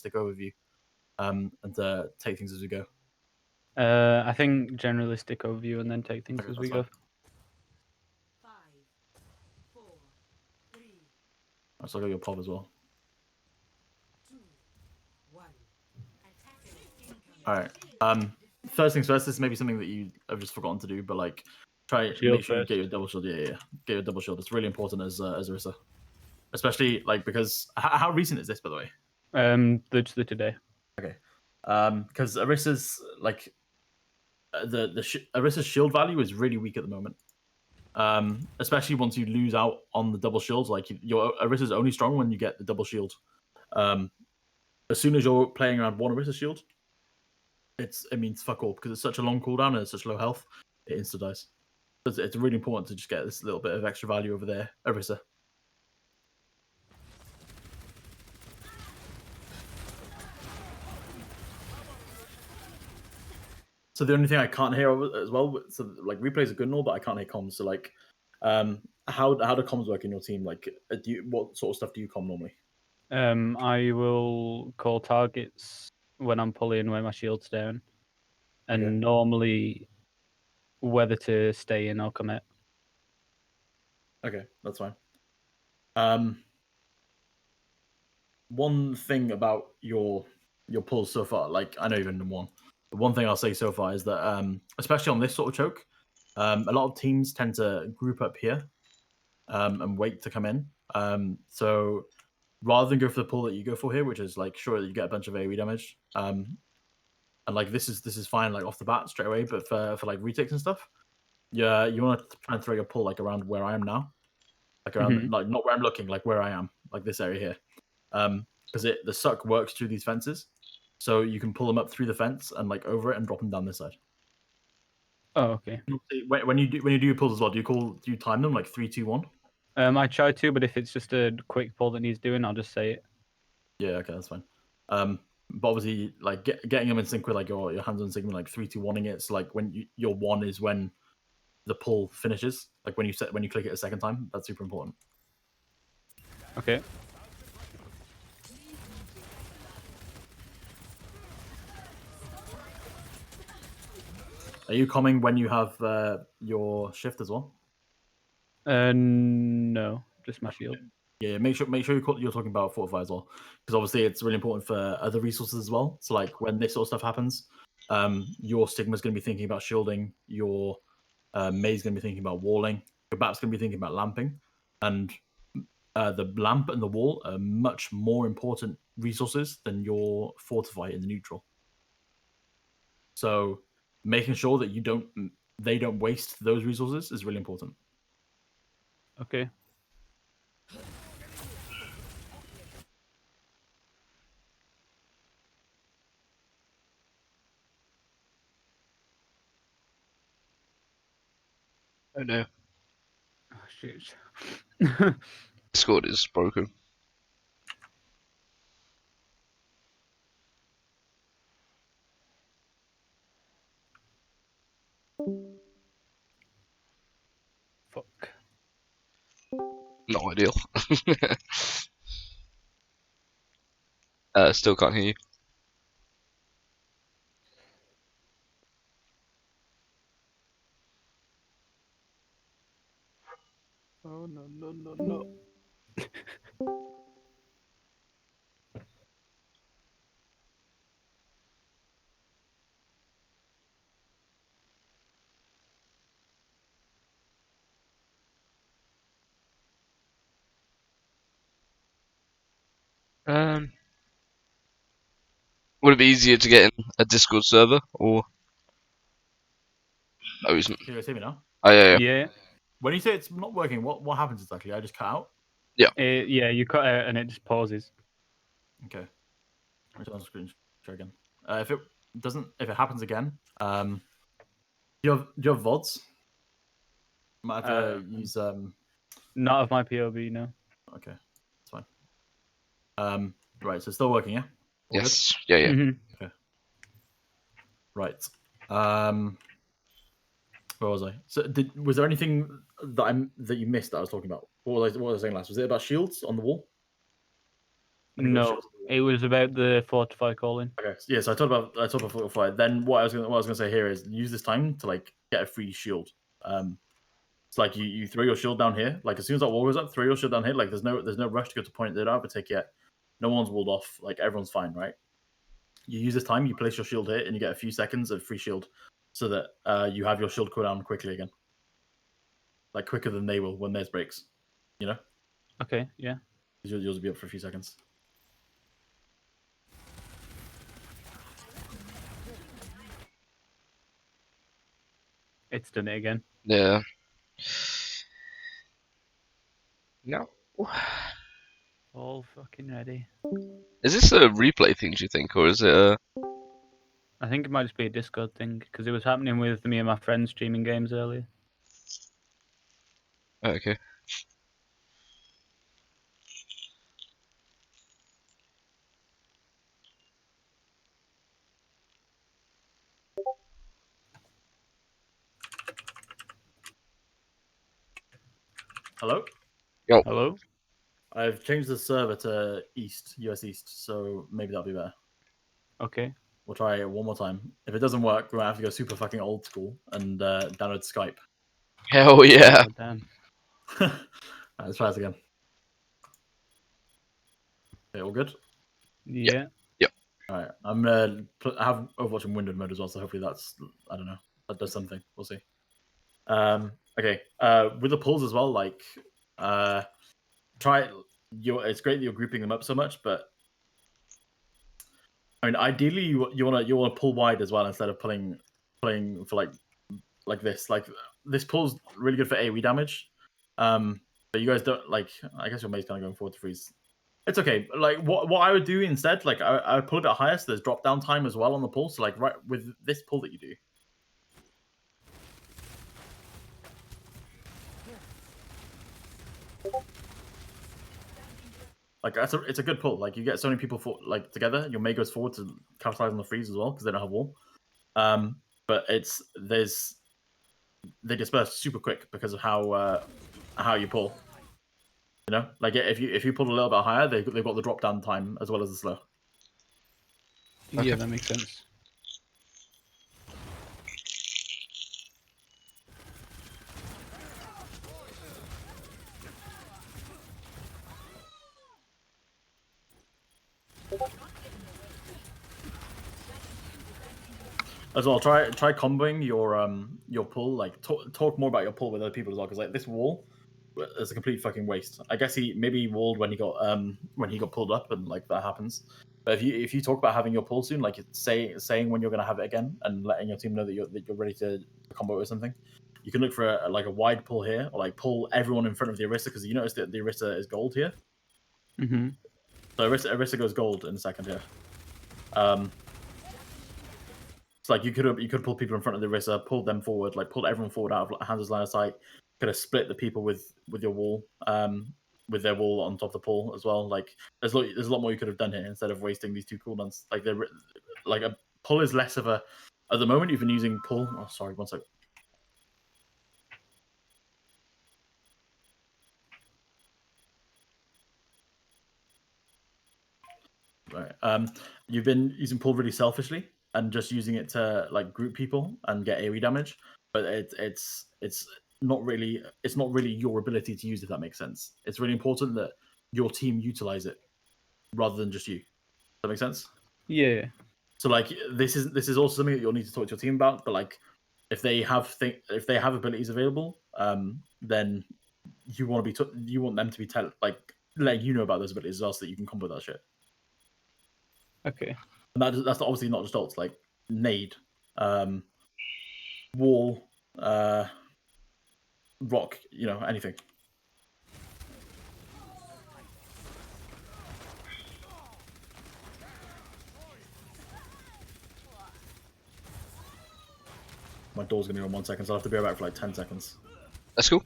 overview, and take things as we go. I think generalistic overview and then take things Okay, as we that's go. fine. So I got your pop as well. All right. First things first. This is maybe something that you have just forgotten to do, but like, try Shield make sure you first. get your double shield. Yeah. Get your double shield. It's really important as Orisa, especially like because how recent is this, by the way? Literally today. Okay. Because Orisa's like Orisa's shield value is really weak at the moment. Especially once you lose out on the double shields. Like your Orisa's only strong when you get the double shield. As soon as you're playing around one Orisa shield, it means fuck all because it's such a long cooldown and it's such low health. It insta dies. So it's really important to just get this little bit of extra value over there, Orisa. So the only thing I can't hear as well, so like replays are good and all, but I can't hear comms. So like, how do comms work in your team? Like, what sort of stuff do you comm normally? I will call targets when I'm pulling where my shield's down, and normally whether to stay in or commit. Okay, that's fine. One thing about your pulls so far, like I know you've done one. The one thing I'll say so far is that, especially on this sort of choke, a lot of teams tend to group up here, and wait to come in. So rather than go for the pull that you go for here, which is like sure that you get a bunch of AoE damage, and like this is fine like off the bat straight away, but for like retakes and stuff, yeah, you want to try and throw your pull like around where I am now, like around like not where I'm looking, like where I am, like this area here, because the suck works through these fences, so you can pull them up through the fence and like over it and drop them down this side. Oh, okay. When you do your pulls as well, do you time them like 3, 2, 1? I try to, but if it's just a quick pull that needs doing, I'll just say it. Yeah, okay, that's fine. But obviously, like getting them in sync with like your hands on signal, like 3, 2, 1ing it. So like when your one is when the pull finishes. Like when you click it a second time, that's super important. Okay. Are you coming when you have your shift as well? No, just my shield. Yeah, make sure you're talking about fortify as well, because obviously it's really important for other resources as well. So like when this sort of stuff happens, your Sigma's going to be thinking about shielding, your May's going to be thinking about walling, your Bap's going to be thinking about lamping, and the lamp and the wall are much more important resources than your fortify in the neutral. So making sure that they don't waste those resources is really important. Okay. Oh no. Oh, shoot. Discord is broken. Fuck. Not ideal. Still can't hear you. Oh no. Would it be easier to get in a Discord server or? No, it isn't. Can you guys hear me now? Oh yeah. Yeah. When you say it's not working, what happens exactly? I just cut out. Yeah, you cut out and it just pauses. Okay. I'm just on screen share again. If it happens again, do you have VODs? Might have to use Not of my POV, no. Okay, that's fine. Right, so it's still working, yeah? All Yes. good? Yeah. Okay. Right. Where was I? So was there anything that you missed that I was talking about? What was I saying last? Was it about shields on the wall? No. It was about the fortify calling. Okay, yeah. So I talked about fortify. Then what I was gonna say here is use this time to like get a free shield. It's like you throw your shield down here. Like as soon as that wall goes up, throw your shield down here. Like there's no rush to go to point. They don't have a tick yet. No one's walled off. Like everyone's fine, right? You use this time. You place your shield here, and you get a few seconds of free shield, so that you have your shield cooldown quickly again. Like quicker than they will when theirs breaks. You know. Okay, yeah. Yours will be up for a few seconds. It's done it again. Yeah. No. All fucking ready. Is this a replay thing, do you think, or is it a... I think it might just be a Discord thing because it was happening with me and my friends streaming games earlier. Oh, okay. Hello. Yo. Hello? I've changed the server to East, US East, so maybe that'll be better. Okay. We'll try it one more time. If it doesn't work, we're gonna have to go super fucking old school and download Skype. Hell yeah. Oh, damn. Alright, let's try this again. Okay, all good? Yeah. Alright, I'm gonna have Overwatch in windowed mode as well, so hopefully that's, I don't know, that does something. We'll see. Okay, with the pulls as well, like, try, it's great that you're grouping them up so much, but I mean, ideally you wanna pull wide as well instead of pulling for like this. Like this pull's really good for AoE damage. But you guys don't like. I guess your mate's kind of going forward to freeze. It's okay. Like what I would do instead, like I would pull a bit higher, so there's drop down time as well on the pull. So like right with this pull that you do. Like it's a good pull. Like you get so many people together. Your mate goes forward to capitalize on the freeze as well because they don't have wall. But they disperse super quick because of how you pull. You know, like if you pull a little bit higher, they've got the drop down time as well as the slow. Yeah, that makes sense. As well, try comboing your pull. Like talk more about your pull with other people as well, because like this wall is a complete fucking waste. I guess he walled when he got pulled up and like that happens. But if you talk about having your pull soon, like saying when you're gonna have it again and letting your team know that you're ready to combo or something, you can look for a wide pull here or like pull everyone in front of the Orisa because you notice that the Orisa is gold here. Mm-hmm. So Orisa goes gold in a second here. It's like you could pull people in front of the Orisa, pulled them forward, like pulled everyone forward out of Hansa's line of sight. Could have split the people with your wall, with their wall on top of the pull as well. Like there's a lot more you could have done here instead of wasting these two cooldowns. Like a pull is less of a at the moment. You've been using pull. Oh, sorry, one sec. Right. You've been using pull really selfishly and just using it to like group people and get AoE damage, but it's not really your ability to use, if that makes sense. It's really important that your team utilize it rather than just you. Does that make sense? Yeah. So like this is also something that you'll need to talk to your team about. But like if they have abilities available, then you want them to be letting you know about those abilities as well, so that you can combo that shit. Okay. And that's obviously not just ults, like nade, wall, rock, anything. My door's gonna be on 1 second, so I'll have to be right back for like 10 seconds. That's cool.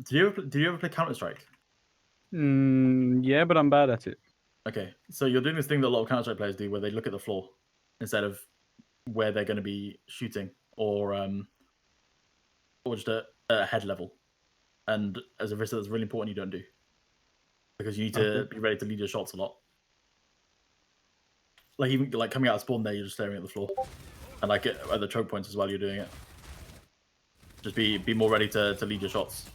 Did you ever play Counter-Strike? Yeah, but I'm bad at it. Okay, so you're doing this thing that a lot of Counter-Strike players do, where they look at the floor instead of where they're going to be shooting, or just a head level. And as a Orisa, that's really important you don't do, because you need to be ready to lead your shots a lot. Like even like coming out of spawn there, you're just staring at the floor, and like at the choke points as well, you're doing it. Just be more ready to lead your shots.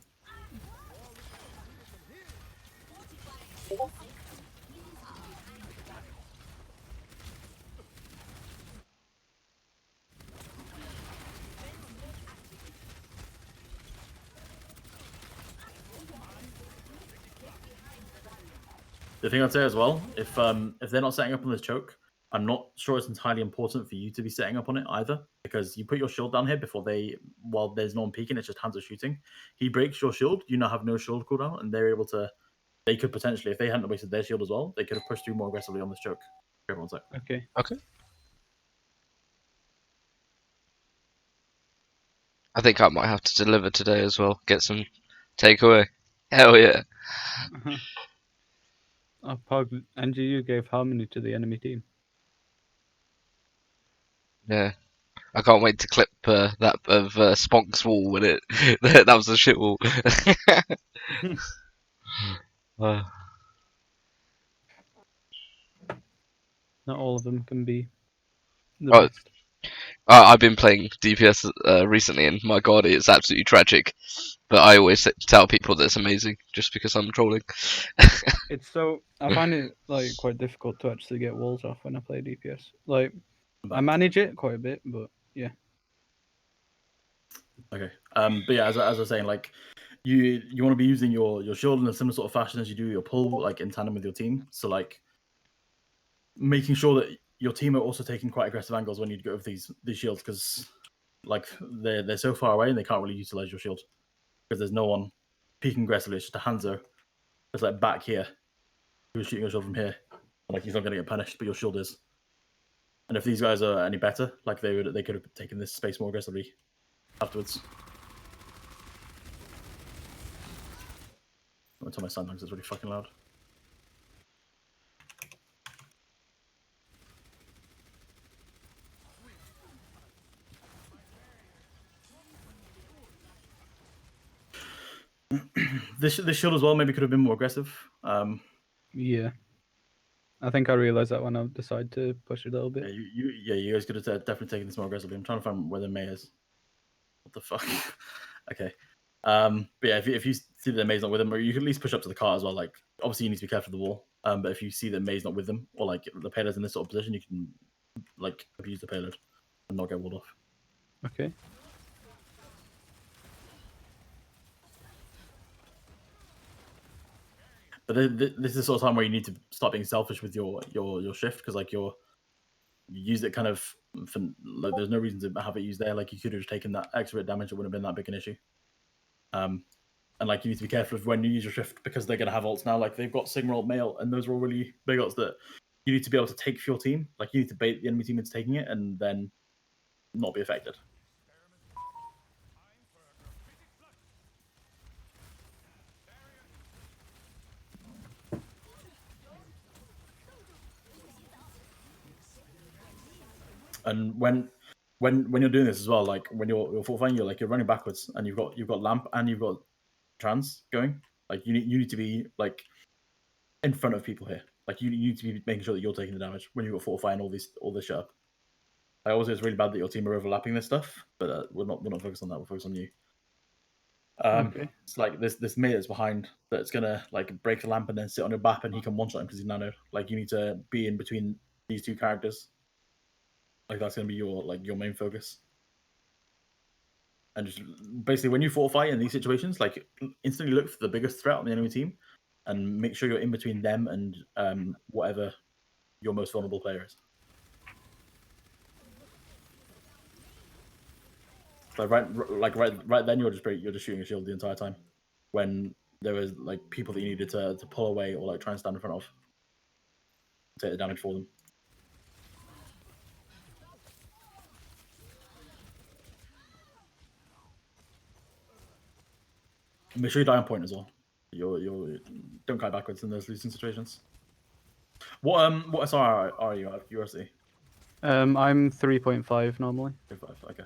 The thing I'd say as well, if they're not setting up on this choke, I'm not sure it's entirely important for you to be setting up on it either, because you put your shield down here while there's no one peeking, it's just Hanzo shooting. He breaks your shield, you now have no shield cooldown, and they're able to. They could potentially, if they hadn't wasted their shield as well, they could have pushed through more aggressively on this choke. Everyone's like, Okay. Okay. I think I might have to deliver today as well. Get some takeaway. Hell yeah. Pog, NGU gave harmony to the enemy team. Yeah. I can't wait to clip that of Sponk's wall when it that was a shit wall. Not all of them can be the Oh, best. I've been playing DPS recently, and my god, it's absolutely tragic. But I always tell people that it's amazing, just because I'm trolling. It's so I find it like quite difficult to actually get walls off when I play DPS. Like I manage it quite a bit, but yeah. okay. But yeah, as I was saying, like you want to be using your shield in a similar sort of fashion as you do your pull, like in tandem with your team. So like making sure that your team are also taking quite aggressive angles when you go over these shields, because like they're so far away and they can't really utilize your shield because there's no one peeking aggressively. It's just a Hanzo that's like back here who's shooting your shield from here. Like he's not going to get punished, but your shield is. And if these guys are any better, like they could have taken this space more aggressively afterwards. I'm gonna tell my son because it's really fucking loud. This shield as well maybe could have been more aggressive. Yeah. I think I realized that when I decided to push it a little bit. You guys could have definitely taken this more aggressively. I'm trying to find where the May is. What the fuck? Okay. But yeah, if you see that May's not with them, or you can at least push up to the car as well. Like obviously you need to be careful of the wall. But if you see that May's not with them, or like the payload's in this sort of position, you can like abuse the payload and not get walled off. Okay. But this is the sort of time where you need to start being selfish with your shift, because like you use it kind of for, like there's no reason to have it used there. Like you could have just taken that extra bit of damage, it wouldn't have been that big an issue. And like you need to be careful of when you use your shift, because they're gonna have ults now. Like they've got Sigma ult Mail, and those are all really big ults that you need to be able to take for your team. Like you need to bait the enemy team into taking it and then not be affected. And when you're doing this as well, like when you're fortifying, you're running backwards, and you've got lamp and you've got trans going. Like you need to be like in front of people here. Like you need to be making sure that you're taking the damage when you've got fortifying all this shit up. I always say it's really bad that your team are overlapping this stuff, but we're not focused on that. We're focused on you. Okay. It's like this mate that's behind that's gonna like break the lamp and then sit on your BAP, and he can one shot him because he's nanoed. Like you need to be in between these two characters. Like that's gonna be your main focus. And just basically when you fortify in these situations, like instantly look for the biggest threat on the enemy team, and make sure you're in between them and whatever your most vulnerable player is. Like right then you're just shooting a shield the entire time, when there was like people that you needed to pull away or like try and stand in front of, take the damage for them. Make sure you die on point as well. You don't kite backwards in those losing situations. What SR are you at URC? I'm 3.5 normally. 5, okay.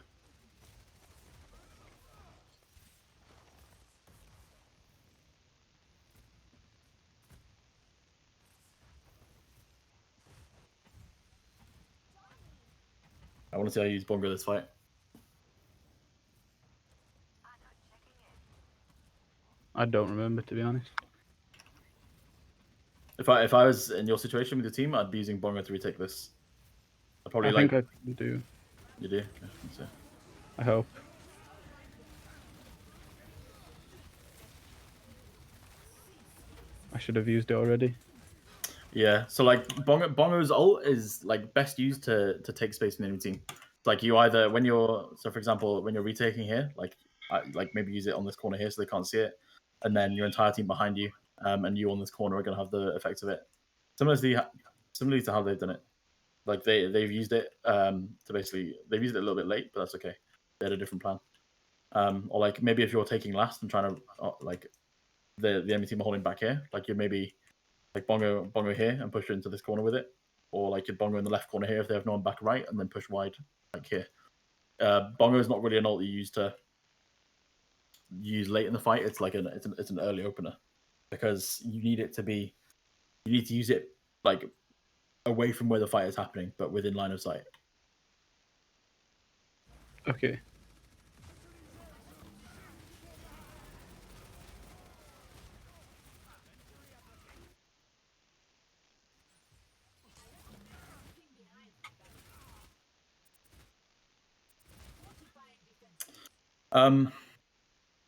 I want to see how you use Bongo this fight. I don't remember, to be honest. If I was in your situation with your team, I'd be using Bongo to retake this. I'd probably I think I can do. You do? Okay, let's see. I hope. I should have used it already. Yeah, so like Bongo's ult is like best used to take space from the enemy team. Like you either when you're for example when you're retaking here, like maybe use it on this corner here so they can't see it, and then your entire team behind you, and you on this corner are gonna have the effects of it. Similarly to how they've done it, like they've used it to basically they've used it a little bit late, but that's okay. They had a different plan. Or like maybe if you're taking last and trying to like the enemy team are holding back here, like you're maybe like bongo here and push into this corner with it, or like your bongo in the left corner here if they have no one back right, and then push wide like here. Bongo is not really an ult you use late in the fight. It's like it's an early opener because you need to use it like away from where the fight is happening, but within line of sight. Okay.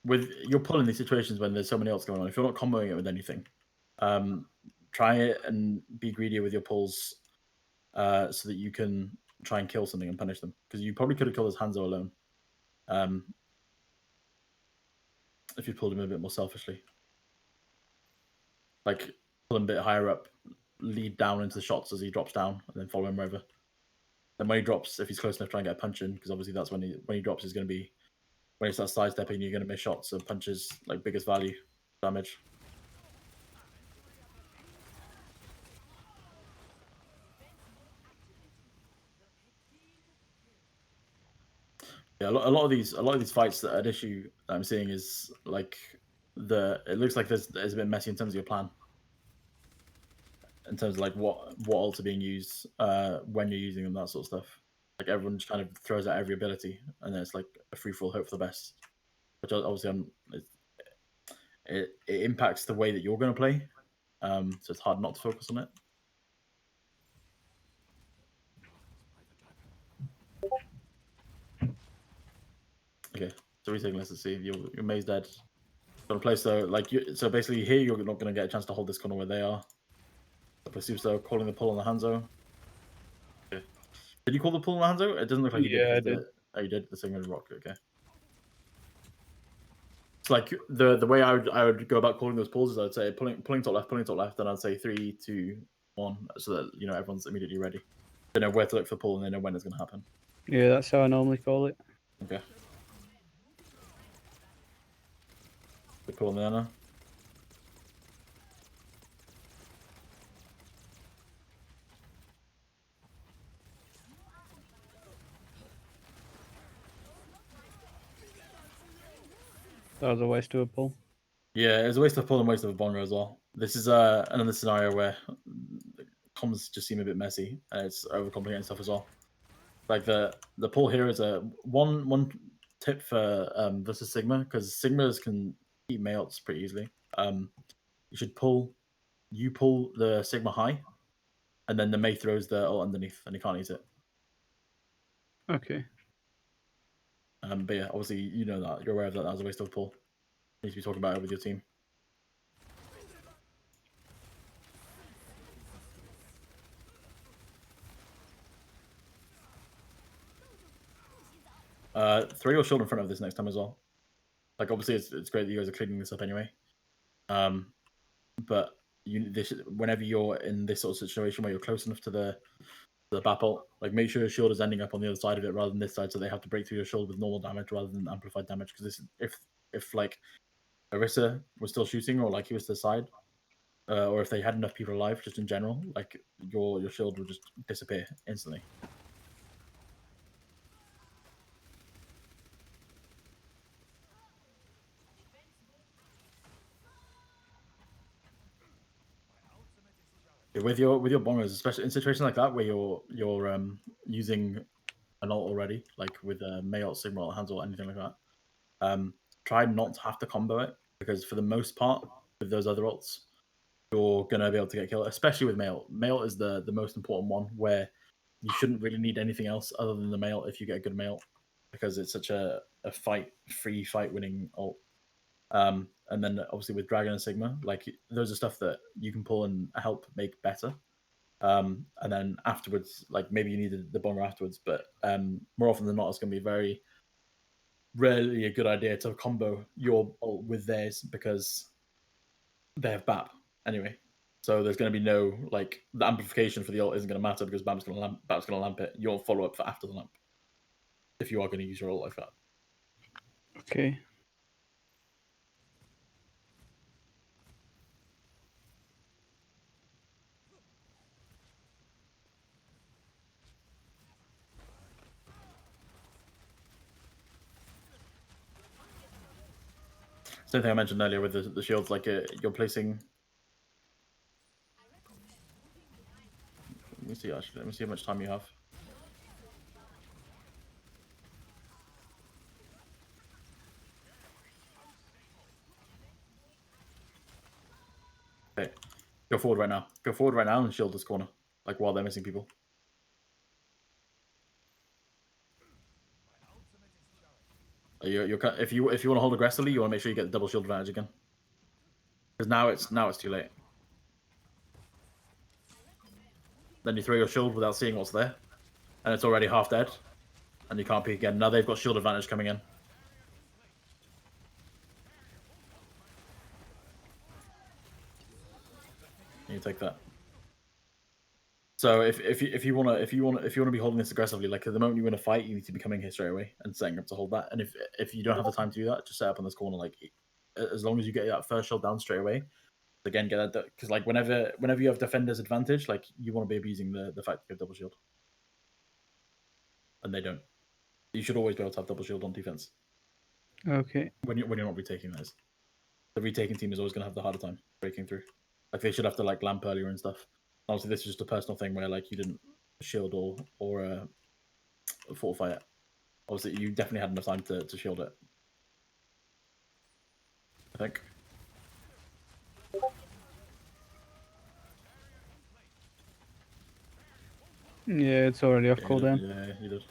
With you're pulling these situations when there's so many else going on. If you're not comboing it with anything, try it and be greedier with your pulls, so that you can try and kill something and punish them. Because you probably could have killed his Hanzo alone, if you pulled him a bit more selfishly. Like pull him a bit higher up, lead down into the shots as he drops down, and then follow him wherever. Then when he drops, if he's close enough, try and get a punch in, because obviously that's when he drops is going to be when he starts sidestepping, you're going to miss shots, so punches like biggest value damage. Yeah, a lot of these fights that an issue that I'm seeing is like it looks like there's a bit messy in terms of your plan, in terms of like what ults are being used, when you're using them, that sort of stuff. Like everyone just kind of throws out every ability, and then it's like a free for all, hope for the best. Which obviously it impacts the way that you're going to play, so it's hard not to focus on it. Okay, so retaking. Let's see. Your May's dead. Gonna play so so basically here you're not gonna get a chance to hold this corner where they are. Play super slow, calling the pull on the Hanzo. Okay. Did you call the pull on the Hanzo? It doesn't look like you did. Yeah, I did. Oh, you did the Sigma Rock. Okay. It's like the way I would go about calling those pulls is I'd say pulling top left, then I'd say 3, 2, 1, so that everyone's immediately ready. They know where to look for pull and they know when it's gonna happen. Yeah, that's how I normally call it. Okay. Good pull on the Ana. That was a waste of a pull. Yeah, it's a waste of pull and waste of a bongo as well. This is another scenario where comms just seem a bit messy and it's overcomplicating stuff as well. Like the pull here is a one tip for versus Sigma, because Sigmas can keep Mayots pretty easily. You should pull the Sigma high, and then the May throws the ult underneath, and you can't use it. Okay. But yeah, obviously you know that you're aware of that. That was a waste of a pull. You need to be talking about it with your team. Throw your shield in front of this next time as well. Like obviously it's great that you guys are cleaning this up anyway. But whenever you're in this sort of situation where you're close enough to the Bapult, like make sure your shield is ending up on the other side of it rather than this side, so they have to break through your shield with normal damage rather than amplified damage. Because if like Orisa was still shooting, or like he was to the side, or if they had enough people alive, just in general, like your shield would just disappear instantly. With your bongers, especially in situations like that where you're using an ult already, like with a Mayot, Sigma ult, Hands ult, anything like that, try not to have to combo it, because for the most part with those other ults, you're gonna be able to get killed, especially with Mayot. Mayot is the most important one, where you shouldn't really need anything else other than the Mayot if you get a good Mayot, because it's such a free fight winning ult. And then obviously with Dragon and Sigma, like those are stuff that you can pull and help make better. And then afterwards, like maybe you need the bomber afterwards, but more often than not, it's going to be very rarely a good idea to combo your ult with theirs, because they have BAP anyway. So there's going to be no, like, the amplification for the ult isn't going to matter, because BAP's going to lamp it. You'll follow up for after the lamp if you are going to use your ult like that. Okay. Same thing I mentioned earlier with the shields, like you're placing. Let me see, actually. Let me see how much time you have. Okay. Go forward right now. Go forward right now and shield this corner, like while they're missing people. If you want to hold aggressively, you want to make sure you get the double shield advantage again. Because now it's too late. Then you throw your shield without seeing what's there, and it's already half dead, and you can't peek again. Now they've got shield advantage coming in. You take that. So if you want to be holding this aggressively, like at the moment you win a fight, you need to be coming here straight away and setting up to hold that. And if you don't have the time to do that, just set up on this corner. Like as long as you get that first shield down straight away, again get that, because like whenever you have defender's advantage, like you want to be abusing the fact that you have double shield, and they don't. You should always be able to have double shield on defense. Okay. When you're not retaking those, the retaking team is always going to have the harder time breaking through. Like they should have to like lamp earlier and stuff. Obviously, this is just a personal thing where like you didn't shield or fortify it. Obviously, you definitely had enough time to shield it, I think. Yeah, it's already off cooldown. Yeah, you did.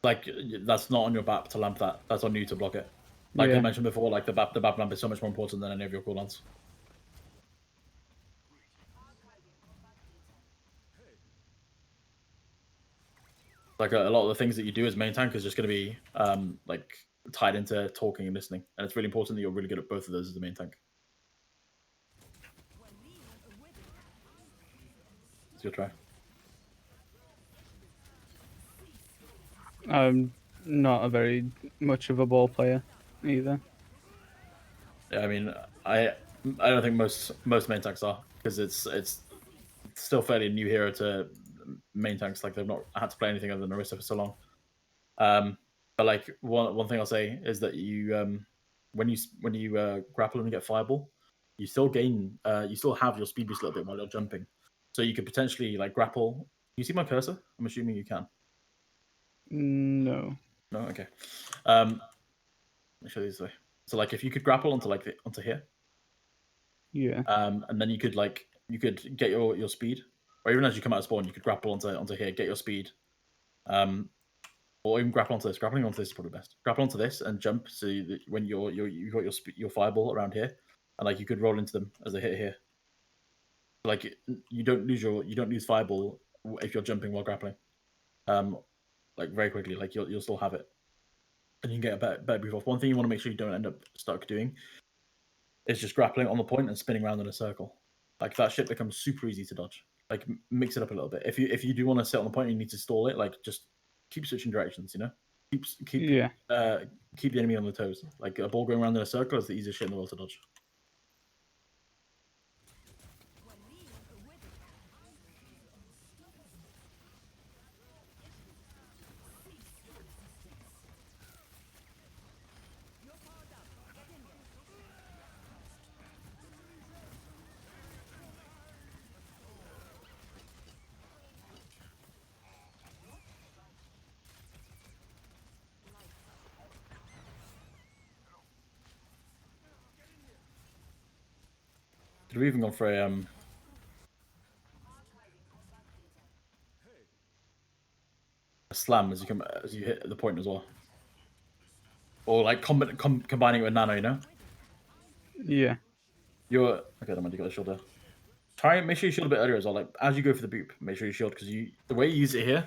Like that's not on your BAP to lamp that. That's on you to block it. Like I mentioned before, like the BAP lamp is so much more important than any of your cooldowns. Like a lot of the things that you do as main tank is just going to be like tied into talking and listening, and it's really important that you're really good at both of those as the main tank. It's your try. I'm not a very much of a ball player either. Yeah, I mean, I don't think most main tanks are, because it's still fairly new hero to main tanks. Like they've not had to play anything other than Orisa for so long. But like one thing I'll say is that you when you grapple and get fireball, you still gain you still have your speed boost a little bit while you're jumping. So you could potentially like grapple. Can you see my cursor? I'm assuming you can. No. No, okay. Let me show you this way. So like if you could grapple onto here. Yeah. And then you could get your speed, or even as you come out of spawn, you could grapple onto here, get your speed, or even grapple onto this. Grappling onto this is probably best. Grapple onto this and jump, so that when you got your fireball around here, and like you could roll into them as they hit here. Like you don't lose fireball if you're jumping while grappling, like very quickly. Like you'll still have it, and you can get a better brief off. One thing you want to make sure you don't end up stuck doing is just grappling on the point and spinning around in a circle. Like that shit becomes super easy to dodge. Like mix it up a little bit. If you do want to sit on the point and you need to stall it, like just keep switching directions. Yeah. Keep the enemy on the toes. Like a ball going around in a circle is the easiest shit in the world to dodge. Could we even gone for a slam as you hit the point as well, or like combining it with nano, you know? Yeah. You're okay. I'm gonna get the shield. Try and make sure you shield a bit earlier as well. Like as you go for the boop, make sure you shield because the way you use it here,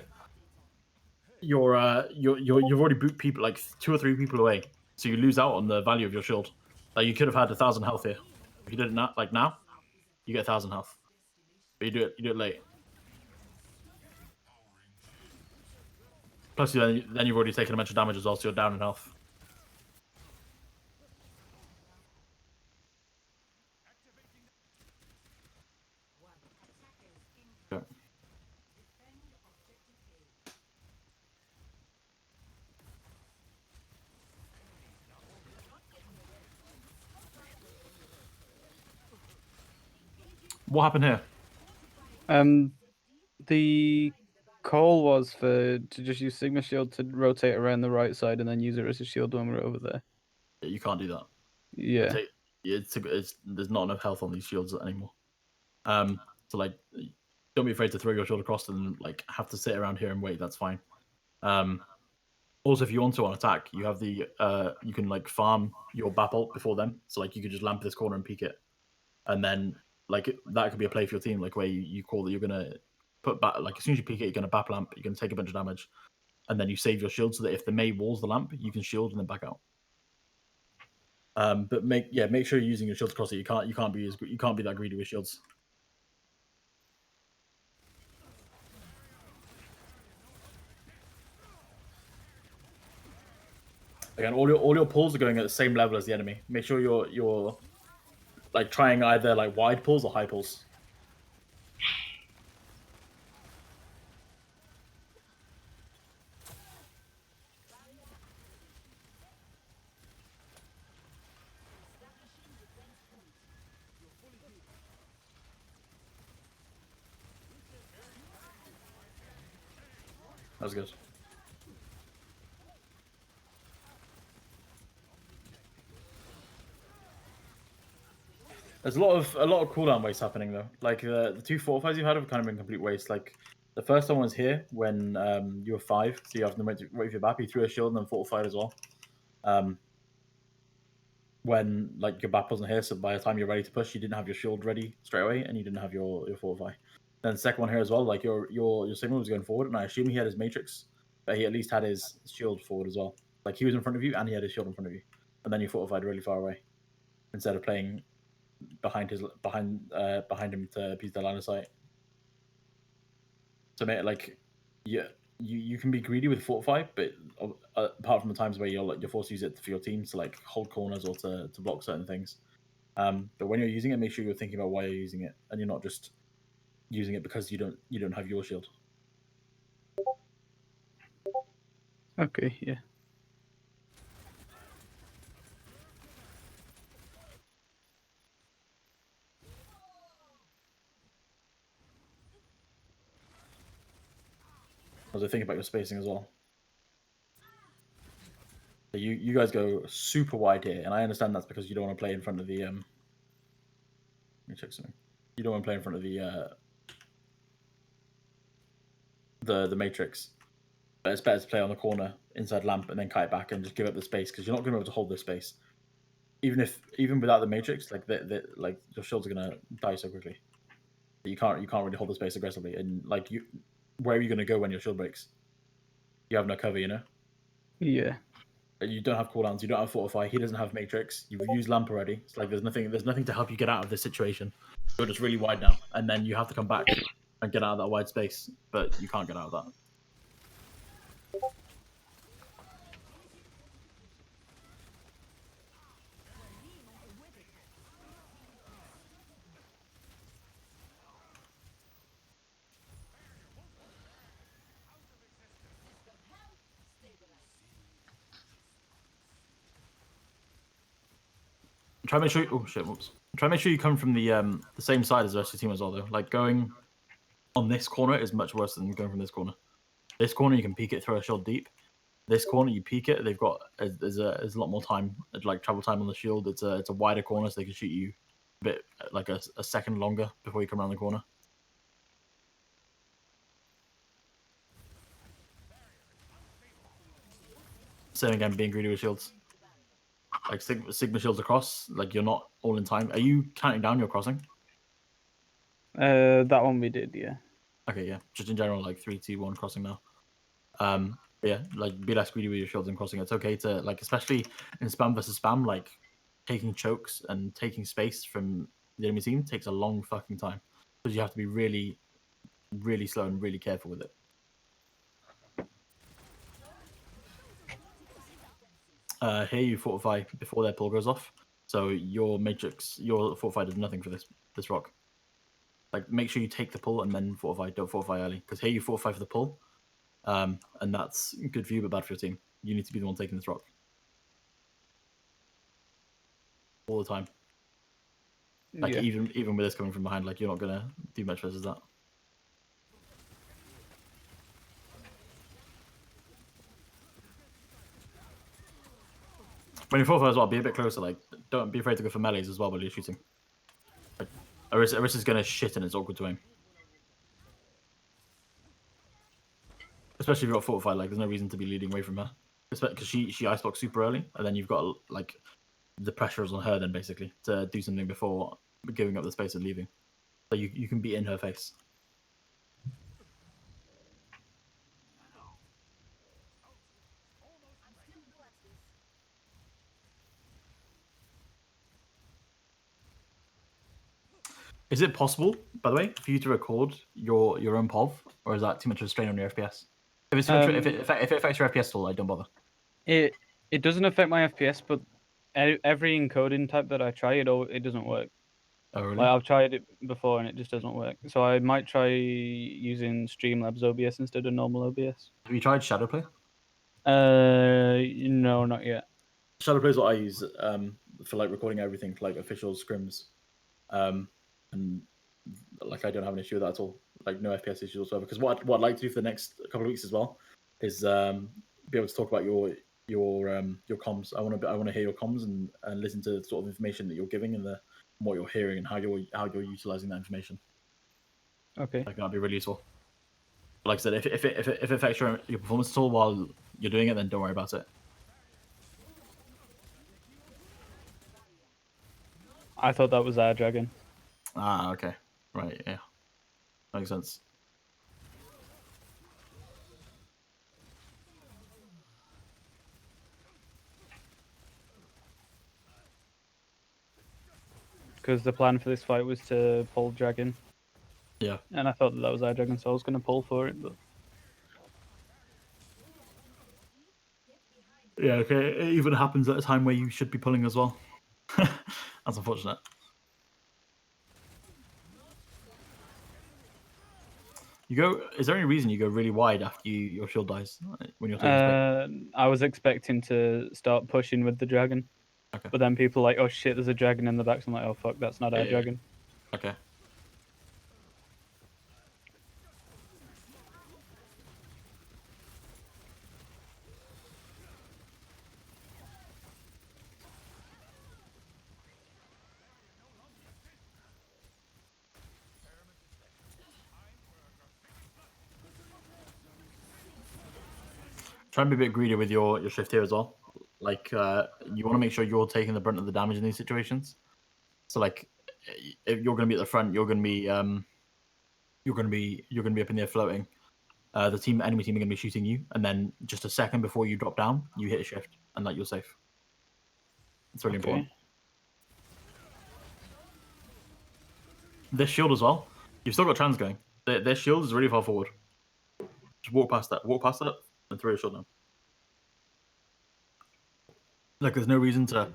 you've already booped people like 2 or 3 people away, so you lose out on the value of your shield. Like you could have had 1,000 health here. If you did it now, you get 1,000 health. But you do it late. Plus, then you've already taken a bunch of damage as well, so you're down in health. Okay. What happened here? The call was to just use Sigma Shield to rotate around the right side and then use it as a shield when we're over there. You can't do that. Yeah. There's not enough health on these shields anymore. So like, don't be afraid to throw your shield across and like have to sit around here and wait. That's fine. Also, if you want to on attack, you have the you can like farm your BAP ult before them. So like you could just lamp this corner and peek it, and then like that could be a play for your team, like where you call that you're gonna put back, like as soon as you peek it, you're gonna BAP lamp, you're gonna take a bunch of damage, and then you save your shield so that if the Mei walls the lamp, you can shield and then back out. But make sure you're using your shields across it. You can't be that greedy with shields. Again, all your pulls are going at the same level as the enemy. Make sure you're like trying either like wide pulls or high pulls. That was good. There's a lot of cooldown waste happening though. Like the 2 fortifies you've had have kind of been complete waste. Like the first one was here when you were 5, so you have to wait for your BAP. You threw a shield and then fortified as well. When like your BAP wasn't here, so by the time you're ready to push, you didn't have your shield ready straight away, and you didn't have your fortify. Then the second one here as well, like your signal was going forward, and I assume he had his matrix, but he at least had his shield forward as well. Like he was in front of you, and he had his shield in front of you, and then you fortified really far away, instead of playing behind him to piece the line of sight. So mate, like, yeah, you can be greedy with fortify, but apart from the times where you're forced to use it for your team to like hold corners or to block certain things. But when you're using it, make sure you're thinking about why you're using it, and you're not just using it because you don't have your shield. Okay. Yeah. As I think about your spacing as well. So you guys go super wide here, and I understand that's because you don't want to play in front of the Let me check something. You don't want to play in front of the matrix. But it's better to play on the corner inside lamp and then kite back and just give up the space, because you're not going to be able to hold this space. Even without the matrix, like like your shields are going to die so quickly. You can't really hold the space aggressively, and like where are you going to go when your shield breaks? You have no cover, you know. Yeah. You don't have cooldowns. You don't have fortify. He doesn't have matrix. You've used lamp already. It's like there's nothing to help you get out of this situation. You're just really wide now, and then you have to come back and get out of that wide space, but you can't get out of that. Try to make sure. Oh shit! Whoops. Try to make sure you come from the same side as the rest of the team as well, though. Like going on this corner is much worse than going from this corner. This corner you can peek it, throw a shield deep. This corner you peek it, they've got there's a lot more time, like travel time on the shield. It's a wider corner, so they can shoot you a bit like a second longer before you come around the corner. Same again, being greedy with shields. Like Sigma shields across, like you're not all in time. Are you counting down your crossing? That one we did, yeah. Okay, yeah. Just in general, like 3, 2, 1 crossing now. Yeah, like be less greedy with your shields and crossing. It's okay to like, especially in spam versus spam, like taking chokes and taking space from the enemy team takes a long fucking time because you have to be really, really slow and really careful with it. Here you fortify before their pull goes off, so your matrix, your fortify does nothing for this rock. Like make sure you take the pull and then fortify. Don't fortify early because here you fortify for the pull, and that's good for you but bad for your team. You need to be the one taking this rock all the time. Like yeah. even with this coming from behind, like you're not gonna do much versus that. When you fortify as well, be a bit closer. Like don't be afraid to go for melees as well while you're shooting. Like, Orisa's gonna shit and it's awkward to aim. Especially if you've got fortify, like there's no reason to be leading away from her. Because she icebox super early, and then you've got like the pressure is on her then basically to do something before giving up the space and leaving. So you can be in her face. Is it possible, by the way, for you to record your own POV, or is that too much of a strain on your FPS? If it's if it affects your FPS at all, I don't bother. It doesn't affect my FPS, but every encoding type that I try, it doesn't work. Oh really? Like I've tried it before and it just doesn't work. So I might try using Streamlabs OBS instead of normal OBS. Have you tried Shadowplay? No, not yet. Shadowplay is what I use for like recording everything for like official scrims, and like I don't have an issue with that at all. Like no FPS issues whatsoever. Because what I'd like to do for the next couple of weeks as well is be able to talk about your comms. I want to hear your comms and listen to the sort of information that you're giving and what you're hearing and how you're utilizing that information. Okay. Like that'd be really useful. Like I said, if it affects your performance at all while you're doing it, then don't worry about it. I thought that was our dragon. Ah, okay, right, yeah, makes sense. Because the plan for this fight was to pull dragon. Yeah. And I thought that was our dragon, so I was going to pull for it, but... Yeah, okay. It even happens at a time where you should be pulling as well. That's unfortunate. You go. Is there any reason you go really wide after your shield dies when you're taking I was expecting to start pushing with the dragon. Okay. But then people are like, oh shit, there's a dragon in the back. So I'm like, oh fuck, that's not our dragon. Okay. Try and be a bit greedy with your shift here as well. Like you want to make sure you're taking the brunt of the damage in these situations. So like if you're going to be at the front, you're going to be up in there floating. The enemy team are going to be shooting you, and then just a second before you drop down, you hit a shift, and like you're safe. It's really important. This shield as well. You've still got trans going. Their shield is really far forward. Just walk past that, and throw your shield down. Like, there's no reason to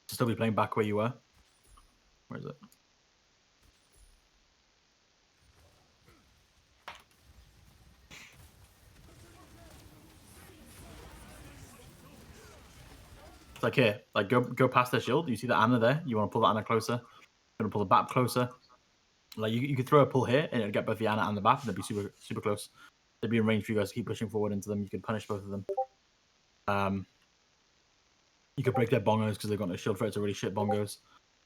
still be playing back where you were. Where is it? like here, like go past their shield. You see the Anna there. You want to pull the Anna closer. You want to pull the BAP closer. Like you could throw a pull here and it'd get both the Anna and the BAP, and they'd be super close. They'd be in range for you guys to keep pushing forward into them. You could punish both of them. You could break their bongos because they've got no shield for it to really shit bongos.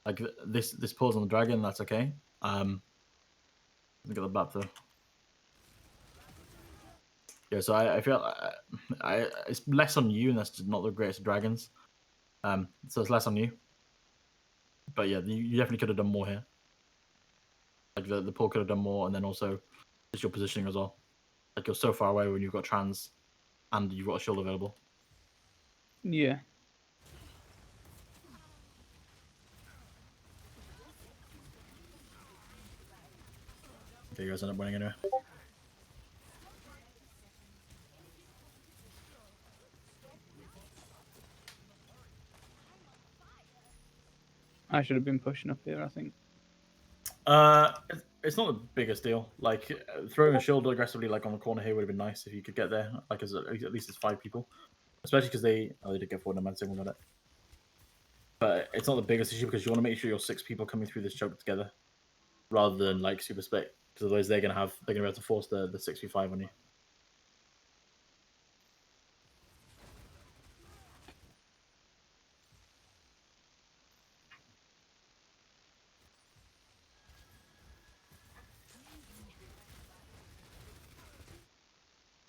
Like this pulls on the dragon, that's okay. Look at the BAP though. Yeah, so I feel it's less on you, and that's just not the greatest of dragons. So it's less on you. But yeah, you definitely could have done more here. Like the pull could have done more, and then also just your positioning as well. Like you're so far away when you've got trans, and you've got a shield available. Yeah. Okay, you guys end up winning anyway. I should have been pushing up here, I think. It's not the biggest deal. Like throwing a shield aggressively, like on the corner here, would have been nice if you could get there. Like as at least it's 5 people, especially because they did get forward and man single got it. But it's not the biggest issue because you want to make sure you're 6 people coming through this choke together, rather than like super split. Because otherwise they're gonna be able to force the 6v5 on you.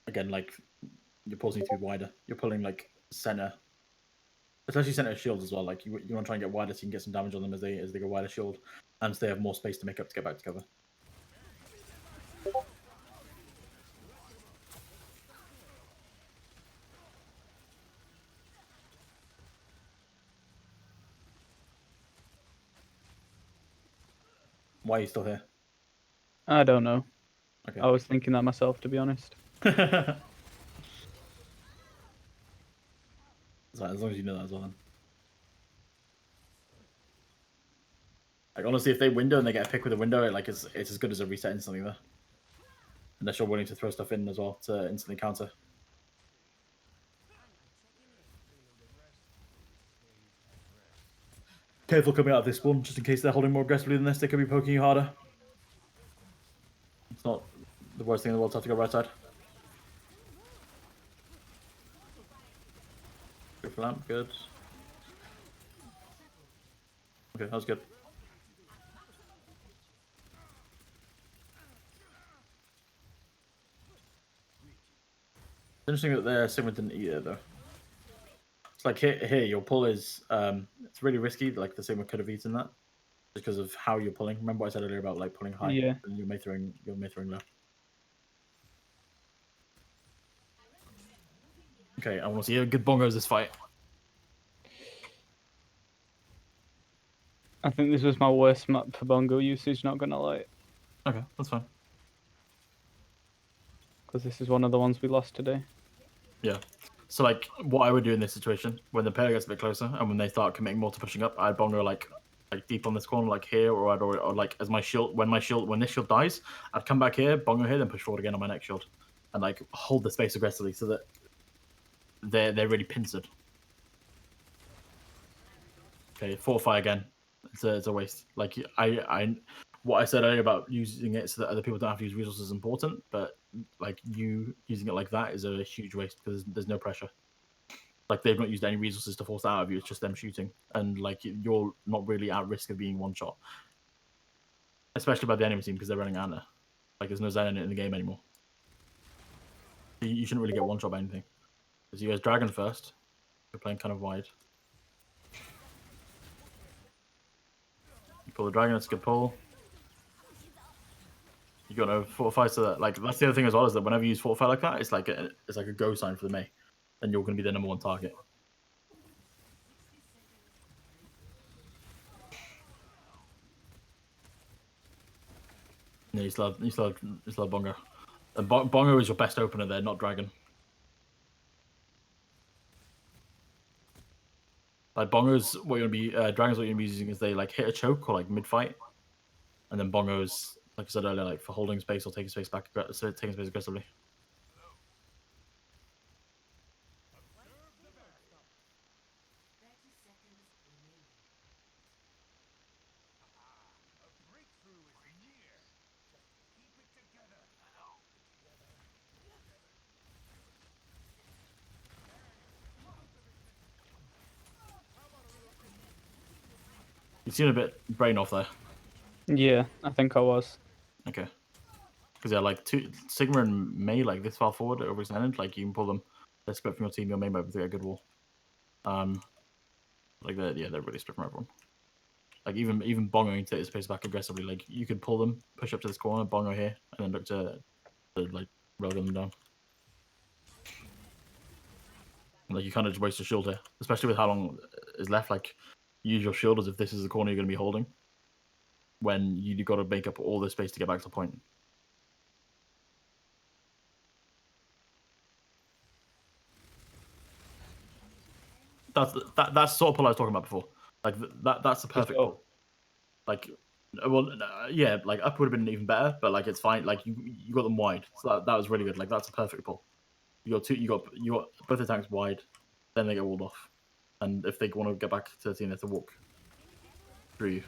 Again, like your pulls need to be wider. You're pulling like center, especially center shields as well. Like you want to try and get wider so you can get some damage on them as they go wider shield, and so they have more space to make up to get back to cover. Why are you still here? I don't know. Okay. I was thinking that myself, to be honest. Sorry, as long as you know that as well. Then. Like honestly, if they window and they get a pick with a window, it's as good as a reset instantly there. Unless you're willing to throw stuff in as well to instantly counter. Careful coming out of this one, just in case they're holding more aggressively than this, they could be poking you harder. It's not the worst thing in the world to have to go right side. Good for lamp, good. Okay, that was good. It's interesting that their Sigma didn't eat it though. It's like here your pull is it's really risky. Like the Sigma could have eaten that just because of how you're pulling. Remember what I said earlier about like pulling high? Yeah. And you're throwing low. Okay, I want to see a good bongos this fight. I think this was my worst map for bongo usage, not gonna lie. Okay, that's fine. Because this is one of the ones we lost today. Yeah. So like what I would do in this situation, when the player gets a bit closer and when they start committing more to pushing up, I'd bongo like deep on this corner, like here, or like as my shield when this shield dies, I'd come back here, bongo here, then push forward again on my next shield. And like hold the space aggressively so that they're really pincered. Okay, fortify again. It's a waste. Like what I said earlier about using it so that other people don't have to use resources is important, but like you using it like that is a huge waste because there's no pressure. Like they've not used any resources to force that out of you. It's just them shooting, and like you're not really at risk of being one shot, especially by the enemy team because they're running Anna. Like there's no Zen in the game anymore. You shouldn't really get one shot by anything. Because you guys dragon first. You're playing kind of wide. You pull the dragon. That's a good pull. You got to fortify so that that's the other thing as well is that whenever you use fortify like that, it's like a go sign for the Mei, and you're going to be the #1 target. Yeah, you still have Bongo. And Bongo is your best opener there, not Dragon. Like Bongo's what you're gonna be, Dragon's what you're gonna be using is they like hit a choke or like mid fight, and then Bongo's like I said earlier, like for holding space or taking space back, so taking space aggressively. You seem a bit brain off there. Yeah, I think I was. Okay. Because yeah, like Sigma and May, like this far forward, overextended, like you can pull them. They're split from your team. Your May might be a good wall. Like they're really split from everyone. Like even Bongo to take the space back aggressively. Like you could pull them, push up to this corner, Bongo here, and then look to like railgun them down. Like you kind of just waste your shield here, especially with how long is left. Like use your shield as if this is the corner you're going to be holding. When you got to make up all this space to get back to the point. That's the sort of pull I was talking about before. Like that's the perfect pull. Like, well, yeah, like up would have been even better, but like it's fine. Like you got them wide, so that was really good. Like that's a perfect pull. You got both the tanks wide, then they get walled off, and if they want to get back to the team, they have to walk through you.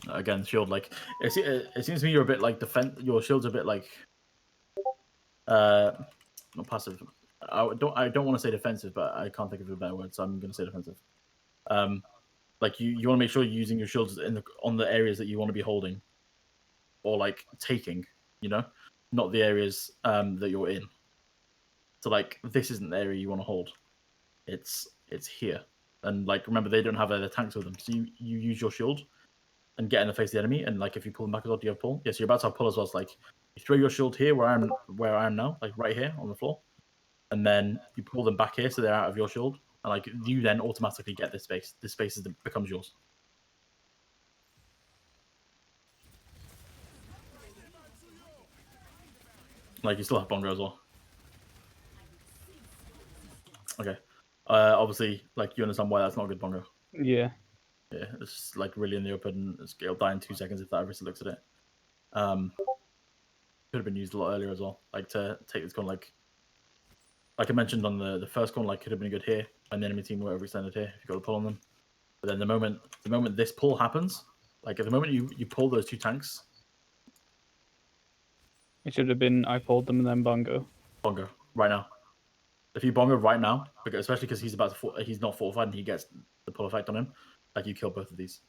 Again, shield like it seems to me you're a bit like your shield's a bit like not passive. I don't want to say defensive, but I can't think of a better word, so I'm going to say defensive. Like you want to make sure you're using your shields on the areas that you want to be holding, or like taking, not the areas that you're in. So like this isn't the area you want to hold. It's here, and like remember they don't have their tanks with them, so you use your shield and get in the face of the enemy, and like if you pull them back as well, do you have pull? Yes, you're about to have pull as well. It's like you throw your shield here where I am now, like right here on the floor, and then you pull them back here so they're out of your shield, and like you then automatically get this space. This space becomes yours. Like you still have Bongo as well. Okay. Obviously, like you understand why that's not a good Bongo. Yeah. Yeah, it's like really in the open. It'll die in 2 seconds if that Orisa looks at it. Could have been used a lot earlier as well. Like to take this corner, like I mentioned on the first corner, like could have been good here, and the enemy team were overextended here if you got a pull on them. But then the moment this pull happens, like at the moment you pull those 2 tanks. It should have been I pulled them and then Bongo. Bongo right now. If you Bongo right now, especially because he's not fortified and he gets the pull effect on him, like you kill both of these.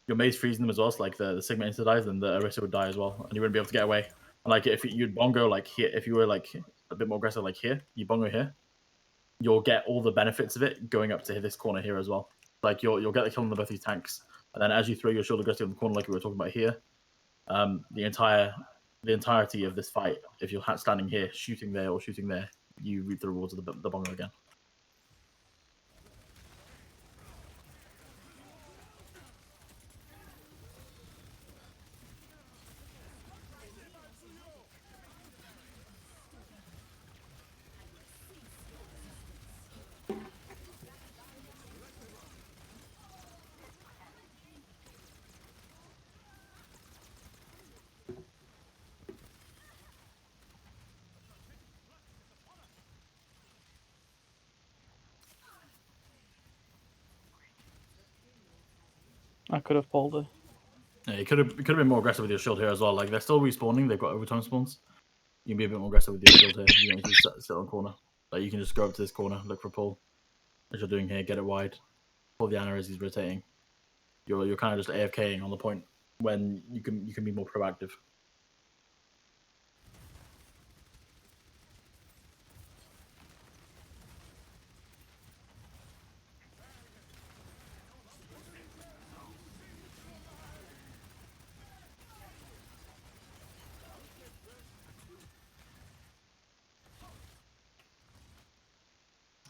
Your May's freezing them as well, so like the Sigma insta dies, then the Orisa would die as well, and you wouldn't be able to get away. And like if you'd Bongo like here, if you were like a bit more aggressive, like here, you Bongo here, you'll get all the benefits of it going up to this corner here as well. Like you'll get the kill on both these tanks, and then as you throw your shield aggressive in the corner, like we were talking about here, the entirety of this fight, if you're standing here, shooting there or shooting there, you reap the rewards of the Bongo again. I could have pulled it. Yeah, you could have been more aggressive with your shield here as well. Like they're still respawning, they've got overtime spawns. You can be a bit more aggressive with your shield here. You don't need to sit on corner. Like you can just go up to this corner, look for a pull, as you're doing here, get it wide, pull the Ana as he's rotating. You're kind of just AFKing on the point when you can be more proactive.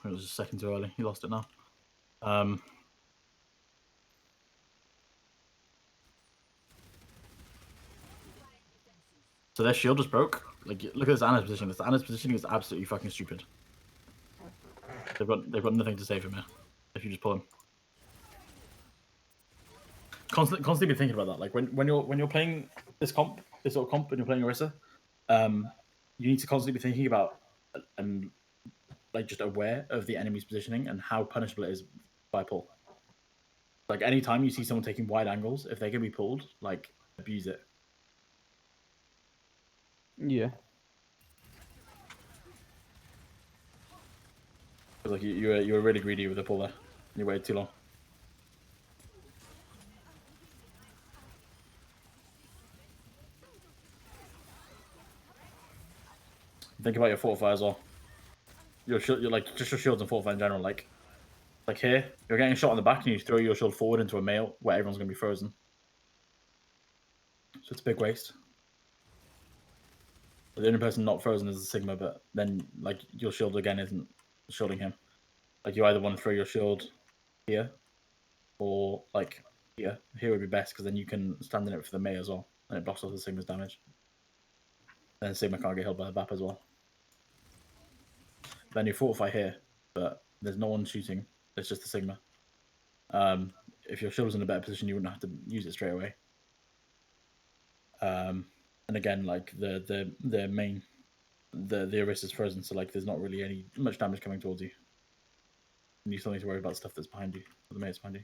It was a second too early. He lost it now. So their shield just broke. Like look at this Ana's position. This Ana's positioning is absolutely fucking stupid. They've got nothing to save him here. If you just pull him. Constantly be thinking about that. Like when you're playing this sort of comp, and you're playing Orisa, you need to constantly be thinking about and like just aware of the enemy's positioning and how punishable it is by pull. Like anytime you see someone taking wide angles, if they can be pulled, like abuse it. Yeah. Like you were really greedy with the pull there. You waited too long. Think about your fortify as well. Your shield, you're like just your shields and fortify in general. Like here, you're getting shot in the back and you throw your shield forward into a mail where everyone's gonna be frozen. So it's a big waste. But the only person not frozen is the Sigma, but then like your shield again isn't shielding him. Like you either want to throw your shield here or like here. Here would be best because then you can stand in it for the May as well, and it blocks off the Sigma's damage. Then Sigma can't get held by the BAP as well. Then you fortify here, but there's no one shooting. It's just the Sigma. If your shield was in a better position, you wouldn't have to use it straight away. And again, like the main the Orisa's frozen, so like there's not really any much damage coming towards you. And you still need to worry about stuff that's behind you, or the mate's behind you.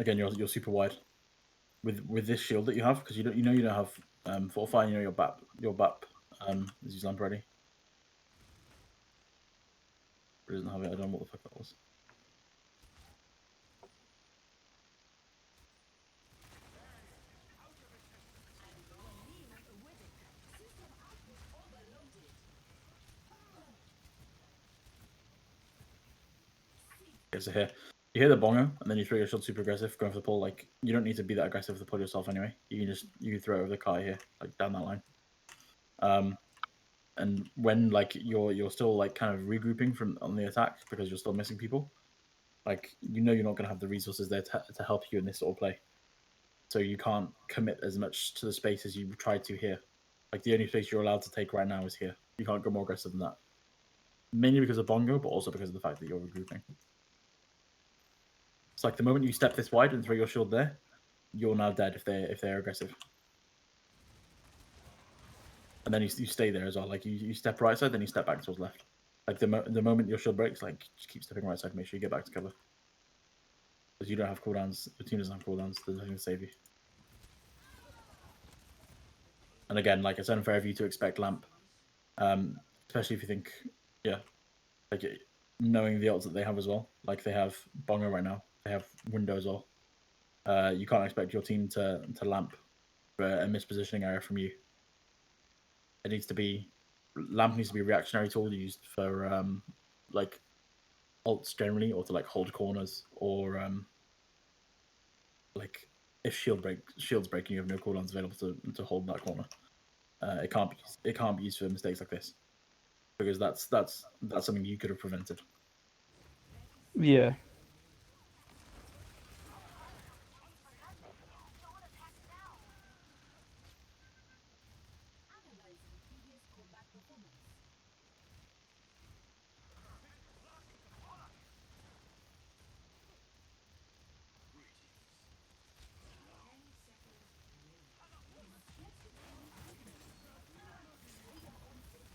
Again, you're super wide with this shield that you have because you don't have fortify. You know your BAP is used lamp already. It doesn't have it. I don't know what the fuck that was. Okay, so here you hear the bongo and then you throw your shield super aggressive, going for the pull. Like you don't need to be that aggressive with the pull yourself anyway. You can throw it over the car here, like down that line. And when like you're still like kind of regrouping from on the attack because you're still missing people, like you're not gonna have the resources there to help you in this sort of play. So you can't commit as much to the space as you tried to here. Like the only space you're allowed to take right now is here. You can't go more aggressive than that. Mainly because of bongo, but also because of the fact that you're regrouping. It's like the moment you step this wide and throw your shield there, you're now dead if they're aggressive. And then you stay there as well. Like you step right side, then you step back towards left. Like the moment your shield breaks, like just keep stepping right side. Make sure you get back to cover. Because you don't have cooldowns. The team doesn't have cooldowns. There's nothing to save you. And again, like it's unfair of you to expect lamp, especially if you think, yeah, like knowing the ults that they have as well. Like they have bongo right now. They have window as well. You can't expect your team to lamp for a mispositioning area from you. It needs to be lamp needs to be a reactionary tool used for like ults generally, or to like hold corners, or like if shields break and you have no cooldowns available to hold that corner. It can't be used for mistakes like this, because that's something you could have prevented. Yeah.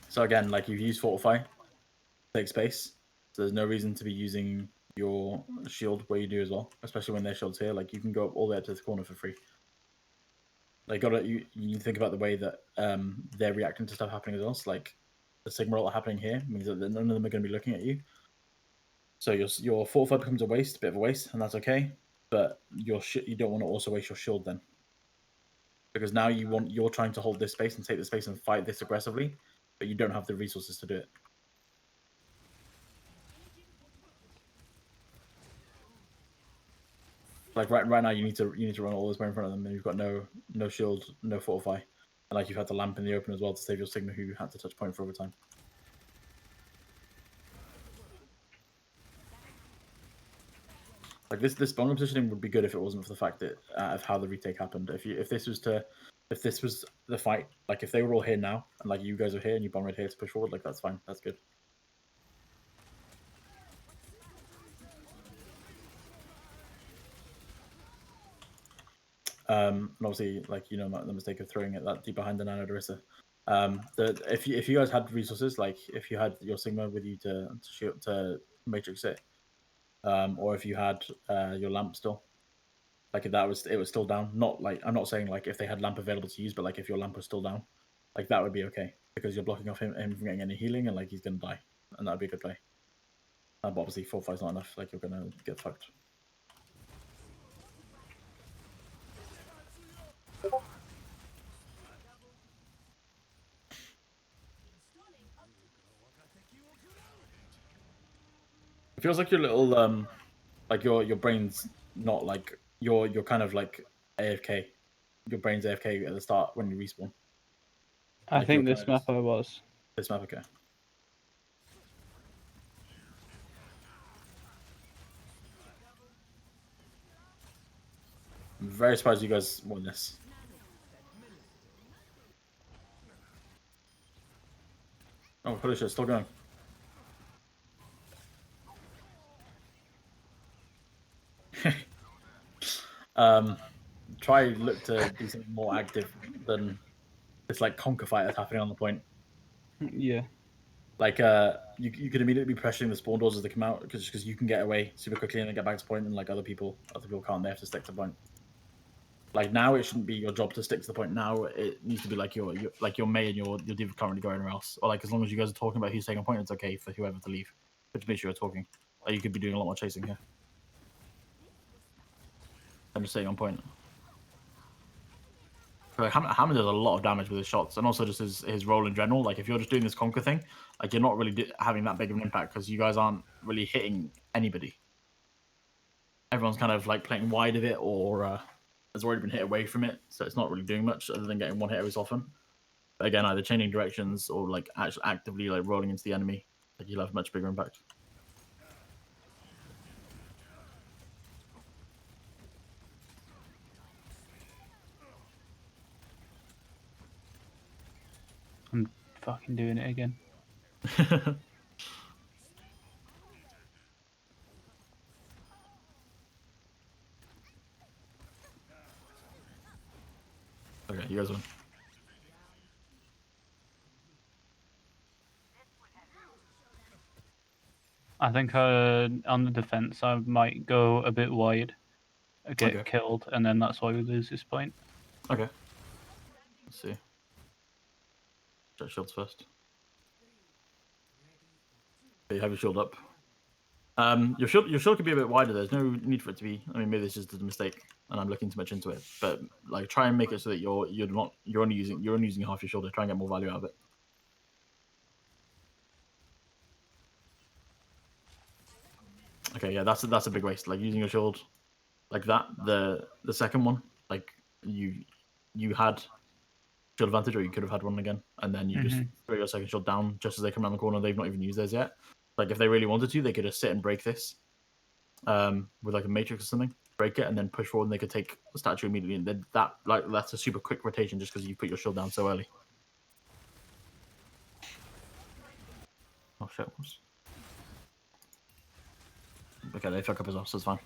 So again, like you've used fortify, take space. So there's no reason to be using your shield where you do as well, especially when their shield's here. Like you can go all the way up to the corner for free. Like you think about the way that they're reacting to stuff happening as well. So like the Sigma ult happening here means that none of them are going to be looking at you. So your fortify becomes a bit of a waste, and that's okay. But you don't want to also waste your shield then, because now you're trying to hold this space and take the space and fight this aggressively, but you don't have the resources to do it. Like right now, you need to run all this way in front of them, and you've got no shield, no fortify, and like you've had the lamp in the open as well to save your Sigma, who had to touch point for overtime. Like this bongo positioning would be good if it wasn't for the fact that of how the retake happened. If this was the fight, like if they were all here now and like you guys are here and you bongoed here to push forward, like that's fine, that's good. And obviously, like the mistake of throwing it that deep behind the Nano Orisa. If you guys had resources, like if you had your Sigma with you to shoot to Matrix it, or if you had your lamp still, like if it was still down. Not like I'm not saying like if they had lamp available to use, but like if your lamp was still down, like that would be okay because you're blocking off him from getting any healing and like he's gonna die, and that'd be a good play. But obviously 4-5's not enough. Like you're gonna get fucked. It feels like your little like your brain's not like you're kind of like AFK. Your brain's AFK at the start when you respawn. I Like think this map I was. This map, okay. I'm very surprised you guys won this. Oh, holy shit, still going. Try look to do something more active than this like conquer fight that's happening on the point. Yeah. Like you could immediately be pressuring the spawn doors as they come out because you can get away super quickly and then get back to point, and like other people can't. They have to stick to point. Like now, it shouldn't be your job to stick to the point. Now it needs to be like your May and your div currently go anywhere else, or like as long as you guys are talking about who's taking a point, it's okay for whoever to leave. But to make sure you're talking, like you could be doing a lot more chasing here. I'm just staying on point. Like Hammer does a lot of damage with his shots, and also just his role in general. Like if you're just doing this conquer thing, like you're not really having that big of an impact because you guys aren't really hitting anybody. Everyone's kind of like playing wide of it, or has already been hit away from it, so it's not really doing much other than getting one hit every so often. But again, either changing directions or like actually actively like rolling into the enemy, like you'll have much bigger impact. I'm fucking doing it again. Okay, you guys win. I think on the defense I might go a bit wide, get killed, and then that's why we lose this point. Okay. Let's see. Check shields first. Okay, you have your shield up. Your shield could be a bit wider. There's no need for it to be. I mean, maybe this is just a mistake, and I'm looking too much into it. But like, try and make it so that you're only using half your shoulder. Try and get more value out of it. Okay, yeah, that's a big waste. Like using your shield, like that. The second one, like you had shield advantage, or you could have had one again, and then you just throw your second shield down just as they come around the corner. They've not even used theirs yet. Like if they really wanted to, they could just sit and break this, with like a matrix or something, break it, and then push forward, and they could take the statue immediately. And then that's a super quick rotation just because you put your shield down so early. Oh shit! Okay, they fuck up as well, so it's fine.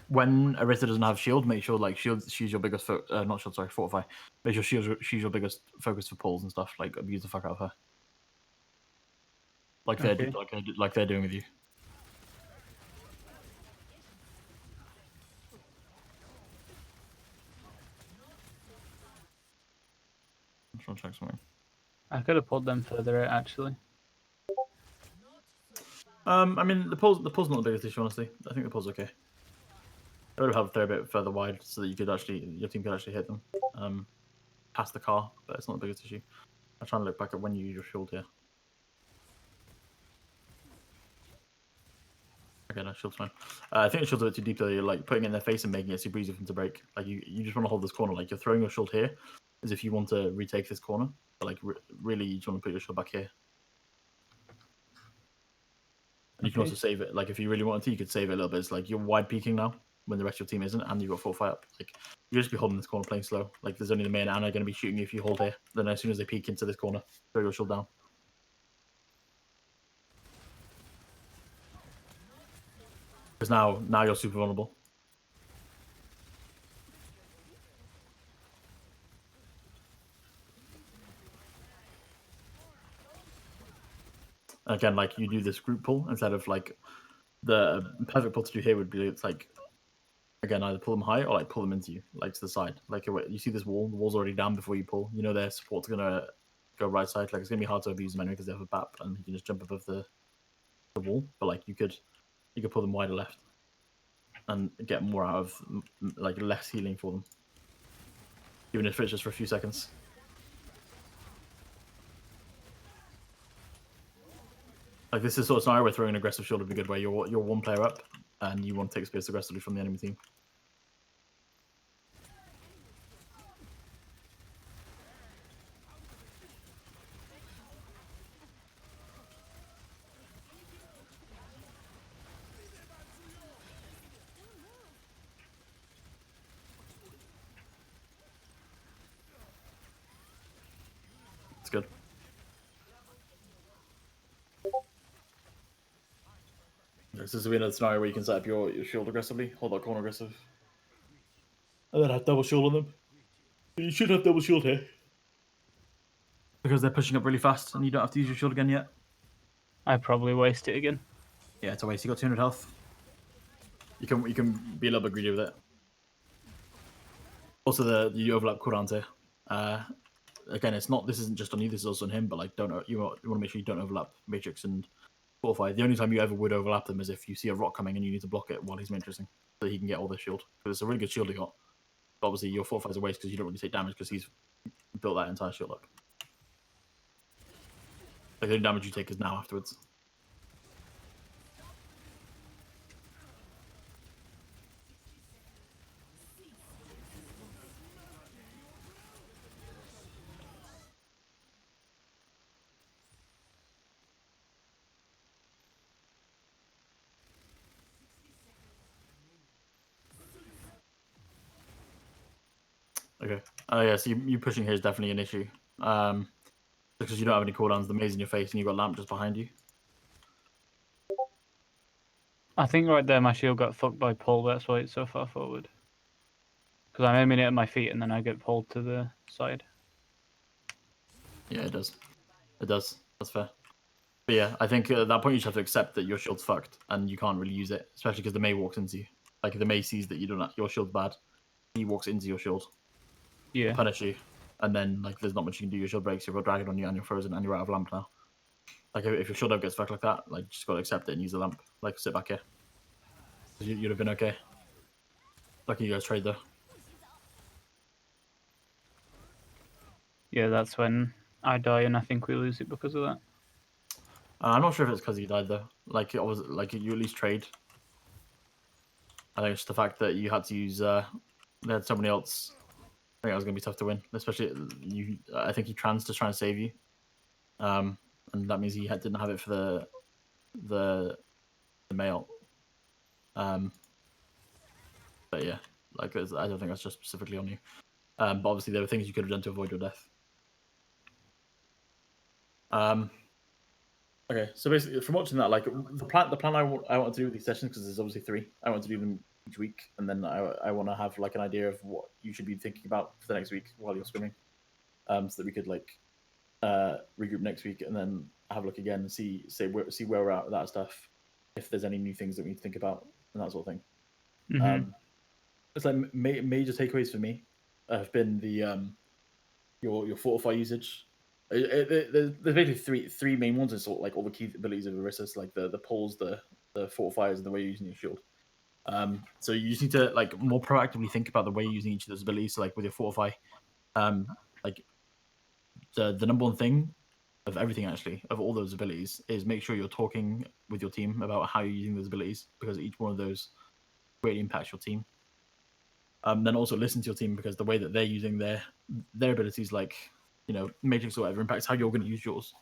When Orisa doesn't have shield, make sure like she's your biggest not shield, sorry, fortify. Make sure she's your biggest focus for pulls and stuff. Like abuse the fuck out of her, like they're doing with you. I'm trying to check something. I could have pulled them further out actually. I mean the pull's not the biggest issue, honestly. I think the pull's okay. It would have helped they're a bit further wide so that your team could actually hit them past the car, but it's not the biggest issue. I'm trying to look back at when you use your shield here. Okay, no, shield's fine. I think the shield's a bit too deep though. You're like putting it in their face and making it super easy for them to break. Like you just want to hold this corner. Like you're throwing your shield here as if you want to retake this corner, but like really you just want to put your shield back here. And you can also save it. Like if you really wanted to, you could save it a little bit. It's like you're wide peeking now when the rest of your team isn't, and you've got 4-5 up. Like you just be holding this corner, playing slow. Like there's only the May and Anna going to be shooting you if you hold here. Then as soon as they peek into this corner, throw your shield down. Because now you're super vulnerable. Again, like you do this group pull instead of like the perfect pull to do here would be it's like again either pull them high or like pull them into you, like to the side. Like you see this wall, the wall's already down before you pull. You know their support's gonna go right side. Like it's gonna be hard to abuse them anyway because they have a BAP and you can just jump above the wall. But like you could pull them wider left and get more out of like less healing for them, even if it's just for a few seconds. Like this is sort of scenario where throwing an aggressive shield would be good, where you're one player up and you want to take space aggressively from the enemy team. It's good. This is another scenario where you can set up your shield aggressively, hold that corner aggressive, and then have double shield on them. You should have double shield here. Because they're pushing up really fast and you don't have to use your shield again yet. I probably waste it again. Yeah, it's a waste. You got 200 health. You can be a little bit greedy with it. Also, the overlap cooldowns here. Again, this isn't just on you. This is also on him. But like, you want to make sure you don't overlap Matrix and Fortify. The only time you ever would overlap them is if you see a rock coming and you need to block it while he's matrixing, so he can get all the shield. Because it's a really good shield he got. But obviously, your Fortify is a waste because you don't really take damage because he's built that entire shield up. Like the only damage you take is now afterwards. Okay. Oh yeah, so you pushing here is definitely an issue. Because you don't have any cooldowns, the maze in your face, and you've got lamp just behind you. I think right there my shield got fucked by pull, that's why it's so far forward. Because I'm aiming it at my feet and then I get pulled to the side. Yeah, it does. It does. That's fair. But yeah, I think at that point you just have to accept that your shield's fucked and you can't really use it, especially because the May walks into you. Like the May sees that you don't your shield's bad, he walks into your shield, Yeah. punish you, and then like there's not much you can do. Your shield breaks, you've got dragon on you, and you're frozen, and you're out of lamp now. Like if your shield up gets fucked like that, like just gotta accept it and use the lamp. Like sit back here. You'd have been okay. Lucky you guys trade though. Yeah, that's when I die and I think we lose it because of that. I'm not sure if it's because you died though. Like it was like you at least trade. I think it's the fact that you had to use. They had somebody else. I think it was going to be tough to win, especially you. I think he trans to try and save you, and that means he didn't have it for the male. But yeah, like I don't think that's just specifically on you. But obviously there were things you could have done to avoid your death. Okay, so basically, from watching that, like the plan I want to do with these sessions, because there's obviously 3. I want to do them each week, and then I want to have like an idea of what you should be thinking about for the next week while you're swimming, so that we could like regroup next week and then have a look again and see where we're at with that stuff. If there's any new things that we need to think about and that sort of thing. Mm-hmm. It's like major takeaways for me have been the your fortify usage. There's basically three main ones. It's sort of like all the key abilities of Orisa, like the pulls, the fortifiers, and the way you're using your shield. So you just need to like more proactively think about the way you're using each of those abilities. So like with your fortify, like the number one thing of everything actually of all those abilities is make sure you're talking with your team about how you're using those abilities, because each one of those greatly impacts your team. Then also listen to your team, because the way that they're using their abilities, like Matrix or whatever, impacts how you're going to use yours.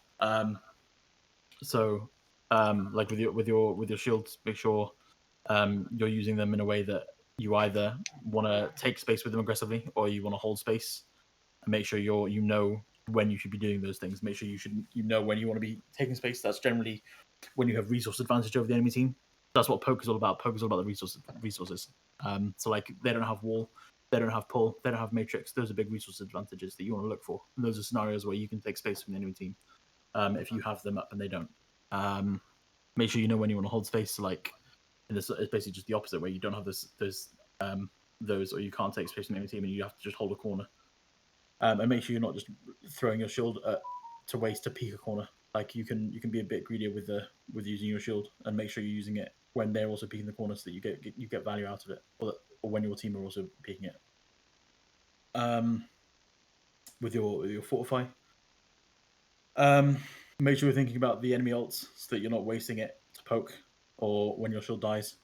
So like with your shields, make sure you're using them in a way that you either want to take space with them aggressively or you want to hold space, and make sure you know when you should be doing those things. Make sure you know when you want to be taking space. That's generally when you have resource advantage over the enemy team. That's what poker's all about. Poker's all about the resources. So like they don't have wall, they don't have pull, they don't have matrix. Those are big resource advantages that you want to look for. And those are scenarios where you can take space from the enemy team if you have them up and they don't. Make sure you know when you want to hold space. So like, it's basically just the opposite, where you don't have those, or you can't take space from the enemy team and you have to just hold a corner. And make sure you're not just throwing your shield to waste to peek a corner. Like you can be a bit greedier with using your shield, and make sure you're using it when they're also peeking the corner, so that you get value out of it, or when your team are also peeking it. With your fortify, make sure you're thinking about the enemy ults, so that you're not wasting it to poke, or when your shield dies.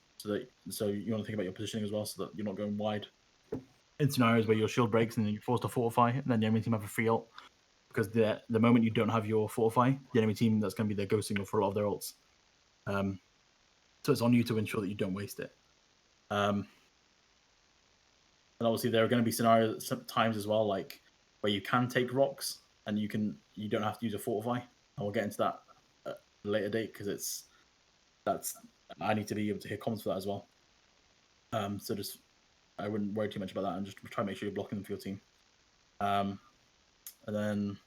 So you want to think about your positioning as well, so that you're not going wide in scenarios where your shield breaks and then you're forced to fortify, and then the enemy team have a free ult. Because the moment you don't have your fortify, the enemy team, that's going to be their go signal for a lot of their ults. So it's on you to ensure that you don't waste it. And obviously there are going to be scenarios times as well, like where you can take rocks and you don't have to use a fortify. And we'll get into that at a later date, because I need to be able to hear comms for that as well. So just I wouldn't worry too much about that, and just try and make sure you're blocking them for your team. And then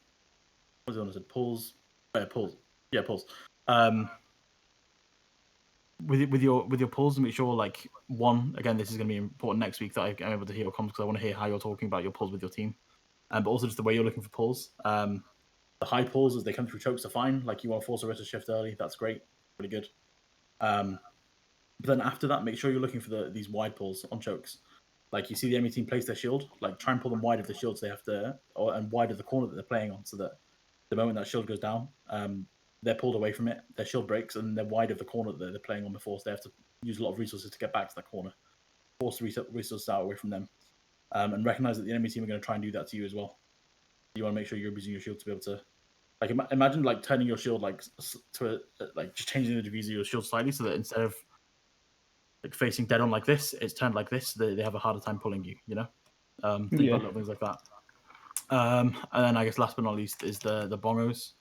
what was the one I said? Pulls. Pulls. Yeah, pulls. With your pulls, make sure, like, one, again, this is going to be important next week, that I'm able to hear your comms, because I want to hear how you're talking about your pulls with your team, but also just the way you're looking for pulls. The high pulls as they come through chokes are fine. Like, you want to force Orisa shift early, that's great, really good. But then after that, make sure you're looking for these wide pulls on chokes. Like, you see the enemy team place their shield, like, try and pull them wide of the shields they have to, and wide of the corner that they're playing on, so that the moment that shield goes down, they're pulled away from it, their shield breaks, and they're wide of the corner that they're playing on before, so they have to use a lot of resources to get back to that corner. Force the resources out away from them. And recognize that the enemy team are going to try and do that to you as well. You want to make sure you're using your shield to be able to, like, imagine like turning your shield like just changing the degrees of your shield slightly, so that instead of like facing dead on like this, it's turned like this. They have a harder time pulling you. You know, think about little things like that. And then I guess last but not least is the bongos.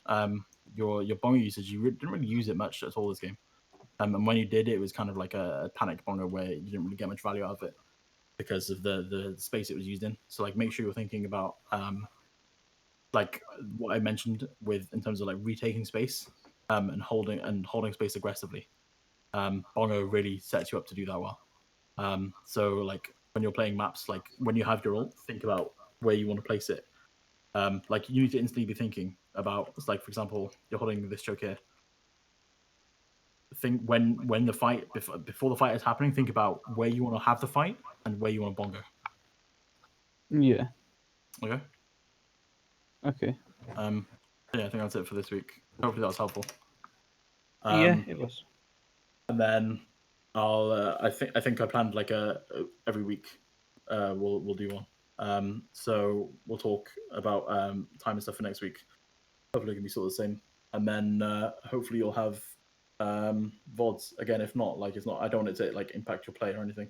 Your bongo usage, you didn't really use it much at all this game. And when you did, it was kind of like a panic bongo, where you didn't really get much value out of it because of the space it was used in. So like, make sure you're thinking about like what I mentioned in terms of like retaking space and holding space aggressively. Bongo really sets you up to do that well. So like when you're playing maps, like when you have your ult, think about where you want to place it. Like you need to instantly be thinking about, like, for example, you're holding this choke here. Think when the fight, before the fight is happening, think about where you want to have the fight and where you want to bongo. Yeah. Okay. Okay. Yeah, I think that's it for this week. Hopefully that was helpful. Yeah, it was. And then I think I planned like every week we'll do one. So we'll talk about time and stuff for next week. Hopefully it can be sort of the same. And then hopefully you'll have VODs again. If not, like, it's not, I don't want it to like impact your play or anything.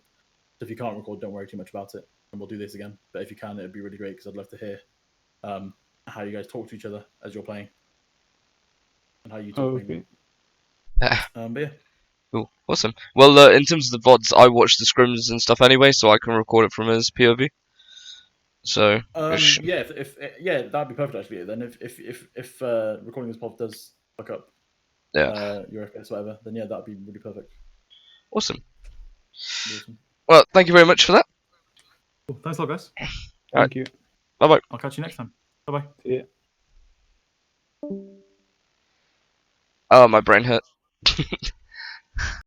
So if you can't record, don't worry too much about it, and we'll do this again. But if you can, it'd be really great, because I'd love to hear how you guys talk to each other as you're playing, and how you talk. Okay. But yeah. Cool. Awesome. Well, in terms of the VODs, I watch the scrims and stuff anyway, so I can record it from his POV. So yeah, if yeah, that'd be perfect actually. Then if recording this pod does fuck up your FPS or whatever, then yeah, that'd be really perfect. Awesome. Awesome. Well, thank you very much for that. Cool. Thanks a lot, guys. Thank you. Bye bye. I'll catch you next time. Bye bye. See ya. Oh, my brain hurt.